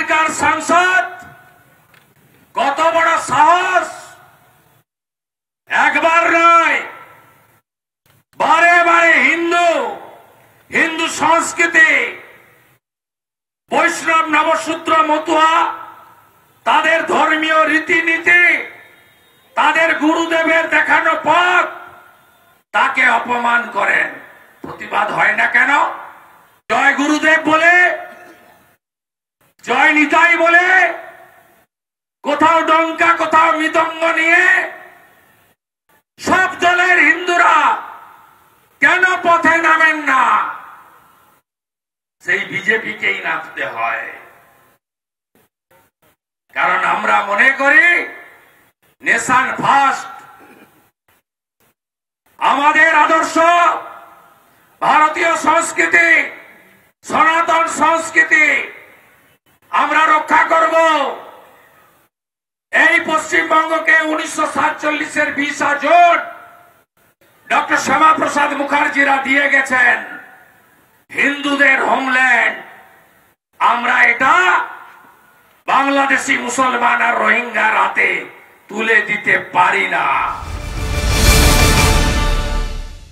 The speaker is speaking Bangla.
এখানকার সাংসদ কত বড় সাহস, একবার নয় বারে বারে হিন্দু সংস্কৃতি, বৈষ্ণব নবসূত্র মতুয়া, তাদের ধর্মীয় রীতিনীতি, তাদের গুরুদেবের দেখানো পথ, তাকে অপমান করেন। প্রতিবাদ হয় না কেন? জয় গুরুদেব বলে, জয় নিতাই বলে, কোথাও ডঙ্কা কোথাও মৃদঙ্গ নিয়ে সব দলের হিন্দুরা কেন পথে নামেন না? সেই বিজেপিকেই নামতে হয়। কারণ আমরা মনে করি নেশন ফার্স্ট। আমাদের আদর্শ ভারতীয় সংস্কৃতি, সনাতন সংস্কৃতি আমরা রক্ষা করব। এই পশ্চিমবঙ্গকে 1947-এর 20 জুন ডক্টর শ্যামাপ্রসাদ মুখার্জিরা দিয়ে গেছেন হিন্দুদের হোমল্যান্ড। আমরা এটা বাংলাদেশি মুসলমান আর রোহিঙ্গার হাতে তুলে দিতে পারি না।